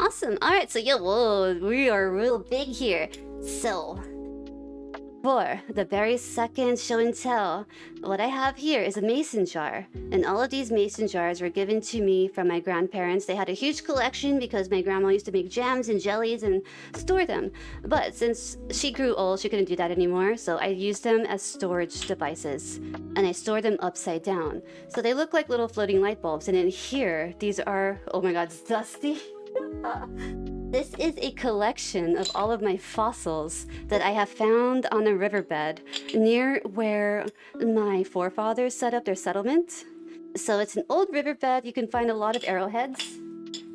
Awesome. All right, so yeah, whoa, we are real big here. So, for the very second show and tell, what I have here is a mason jar. And all of these mason jars were given to me from my grandparents. They had a huge collection because my grandma used to make jams and jellies and store them. But since she grew old, she couldn't do that anymore. So I used them as storage devices. And I store them upside down. So they look like little floating light bulbs. And in here, these are, oh my God, it's dusty. This is a collection of all of my fossils that I have found on a riverbed near where my forefathers set up their settlement. So it's an old riverbed. You can find a lot of arrowheads.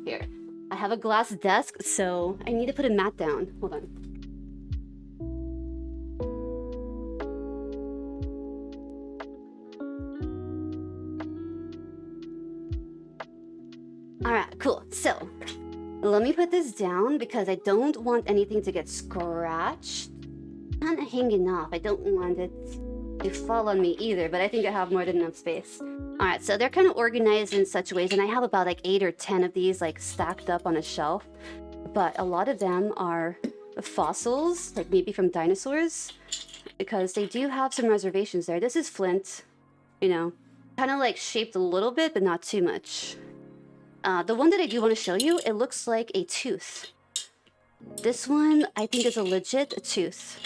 Here, I have a glass desk, so I need to put a mat down. Hold on. All right, cool. So let me put this down because I don't want anything to get scratched. Kind of hanging off. I don't want it to fall on me either, but I think I have more than enough space. All right, so they're kind of organized in such ways, and I have about like 8 or 10 of these like stacked up on a shelf. But a lot of them are fossils, like maybe from dinosaurs, because they do have some reservations there. This is flint, you know, kind of like shaped a little bit, but not too much. The one that I do want to show you, it looks like a tooth. This one, I think, is a legit tooth.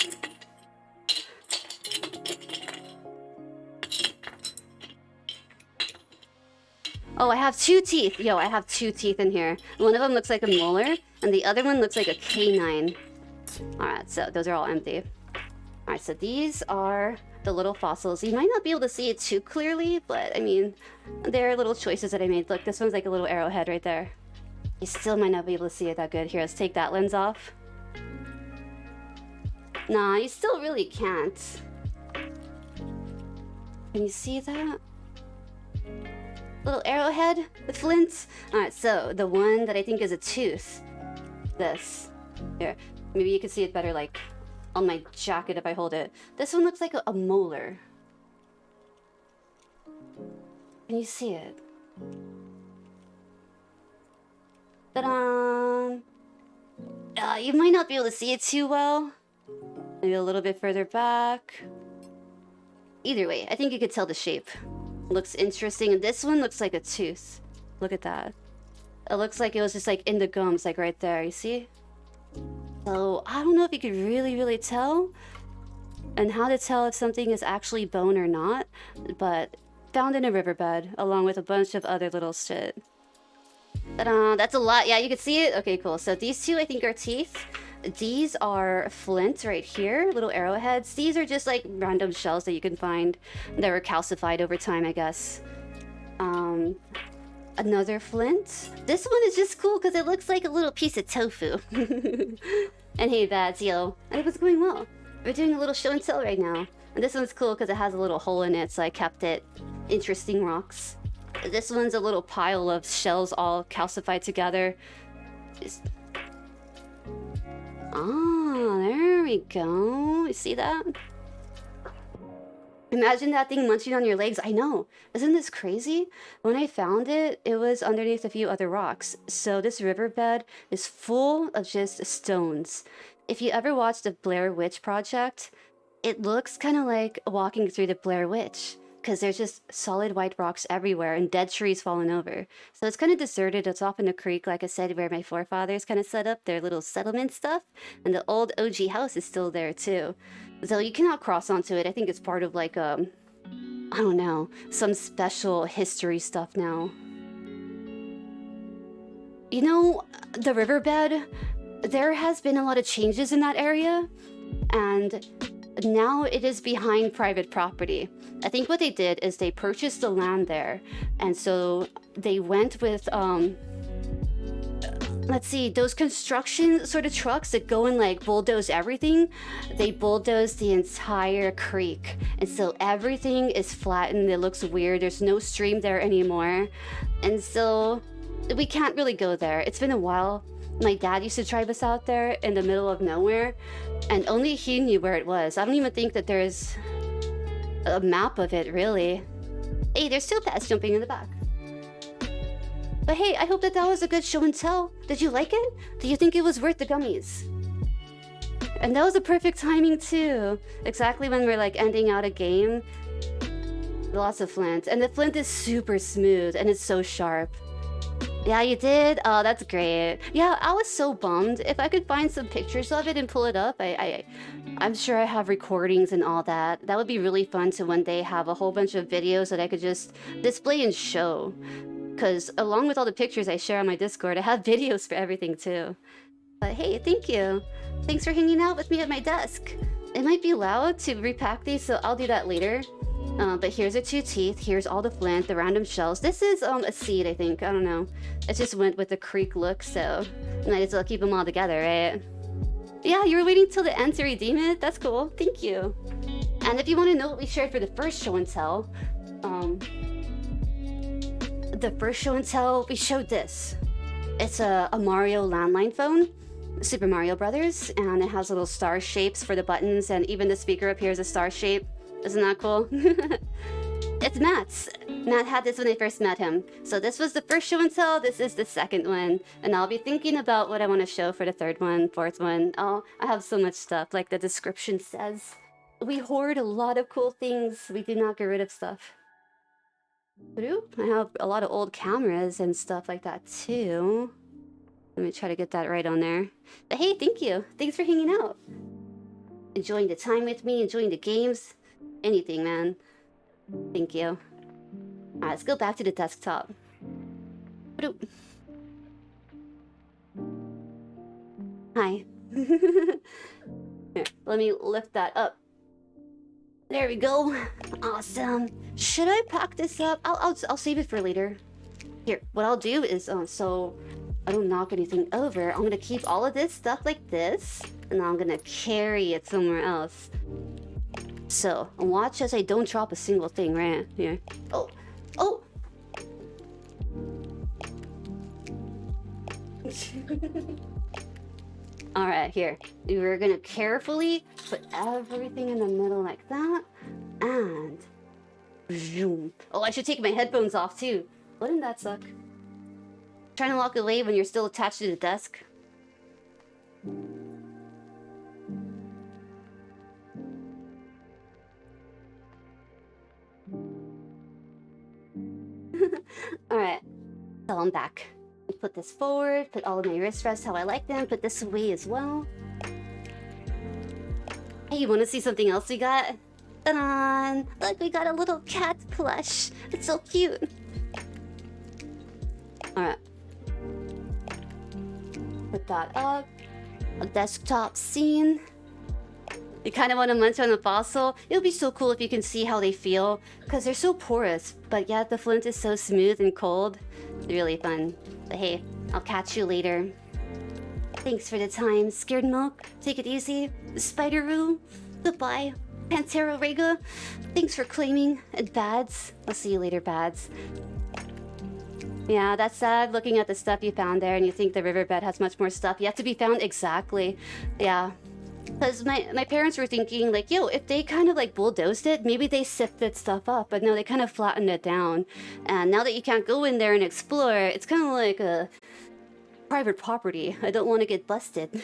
Oh, I have 2 teeth. Yo, I have 2 teeth in here. One of them looks like a molar, and the other one looks like a canine. Alright, so those are all empty. Alright, so these are the little fossils. You might not be able to see it too clearly, but I mean, they're little choices that I made. Look, this one's like a little arrowhead right there. You still might not be able to see it that good. Here, let's take that lens off. Nah, you still really can't. Can you see that? Little arrowhead, the flint. Alright, so the one that I think is a tooth. This. Here, maybe you can see it better like on my jacket if I hold it. This one looks like a molar. Can you see it? Ta-da! You might not be able to see it too well. Maybe a little bit further back. Either way, I think you could tell the shape. Looks interesting. And this one looks like a tooth. Look at that. It looks like it was just like in the gums, like right there. You see? So I don't know if you could really tell and how to tell if something is actually bone or not, but found in a riverbed along with a bunch of other little shit. Ta-da! That's a lot. Yeah, you can see it. Okay, cool. So these 2 I think are teeth. These are flint right here, little arrowheads. These are just like random shells that you can find that were calcified over time, I guess. Another flint. This one is just cool because it looks like a little piece of tofu. And hey, that's yo. And it was going well. We're doing a little show and tell right now. And this one's cool because it has a little hole in it, so I kept it. Interesting rocks. This one's a little pile of shells all calcified together. Ah, there we go. You see that? Imagine that thing munching on your legs. I know. Isn't this crazy? When I found it, it was underneath a few other rocks. So this riverbed is full of just stones. If you ever watched the Blair Witch Project, it looks kind of like walking through the Blair Witch because there's just solid white rocks everywhere and dead trees falling over. So it's kind of deserted. It's off in a creek, like I said, where my forefathers kind of set up their little settlement stuff. And the old OG house is still there too. So you cannot cross onto it. I think it's part of like, I don't know, some special history stuff now. You know, the riverbed, there has been a lot of changes in that area. And now it is behind private property. I think what they did is they purchased the land there. And so they went with, let's see, those construction sort of trucks that go and like bulldoze everything. They bulldozed the entire creek. And so everything is flattened. It looks weird. There's no stream there anymore. And so we can't really go there. It's been a while. My dad used to drive us out there in the middle of nowhere, and only he knew where it was. I don't even think that there's a map of it, really. Hey, there's topaz jumping in the back. But hey, I hope that that was a good show and tell. Did you like it? Do you think it was worth the gummies? And that was a perfect timing too. Exactly when we're like ending out a game. Lots of flint. And the flint is super smooth and it's so sharp. Yeah, you did? Oh, that's great. Yeah, I was so bummed. If I could find some pictures of it and pull it up, I'm sure I have recordings and all that. That would be really fun to one day have a whole bunch of videos that I could just display and show. Because along with all the pictures I share on my Discord, I have videos for everything too. But hey, thank you. Thanks for hanging out with me at my desk. It might be loud to repack these, so I'll do that later. But here's the 2 teeth, here's all the flint, the random shells. This is a seed, I think. I don't know. It just went with the creek look, so might as well keep them all together, right? Yeah, you were waiting till the end to redeem it? That's cool. Thank you. And if you want to know what we shared for the first show and tell, the first show and tell, we showed this. It's a Mario landline phone, Super Mario Brothers, and it has little star shapes for the buttons, and even the speaker up here is a star shape. Isn't that cool? It's Matt's. Matt had this when I first met him. So this was the first show and tell, this is the second one. And I'll be thinking about what I want to show for the third one, fourth one. Oh, I have so much stuff, like the description says. We hoard a lot of cool things. We do not get rid of stuff. I have a lot of old cameras and stuff like that too. Let me try to get that right on there. But hey, thank you. Thanks for hanging out. Enjoying the time with me, enjoying the games. Anything, man. Thank you. Alright, let's go back to the desktop. Hi. Here, let me lift that up. There we go. Awesome. Should I pack this up? I'll save it for later. Here, what I'll do is so I don't knock anything over. I'm gonna keep all of this stuff like this, and I'm gonna carry it somewhere else. So watch as I don't drop a single thing right here. Oh, oh. All right, here. We're gonna carefully put everything in the middle like that, and zoom. Oh, I should take my headphones off too. Wouldn't that suck? Trying to walk away when you're still attached to the desk. All right, so I'm back. Put this forward, put all of my wrist rests how I like them, put this away as well. Hey, you want to see something else we got? Ta-da! Look, we got a little cat plush. It's so cute. Alright. Put that up. A desktop scene. You kind of want to munch on a fossil? It would be so cool if you can see how they feel, because they're so porous, but yet the flint is so smooth and cold. It's really fun. But hey, I'll catch you later. Thanks for the time, Scared Milk. Take it easy. Spider-Roo. Goodbye. Pantera Rega. Thanks for claiming. And Bads. I'll see you later, Bads. Yeah, that's sad looking at the stuff you found there and you think the riverbed has much more stuff yet to be found. Exactly. Yeah. Because my parents were thinking, like, yo, if they kind of, like, bulldozed it, maybe they sifted stuff up. But no, they kind of flattened it down. And now that you can't go in there and explore, it's kind of like a private property. I don't want to get busted.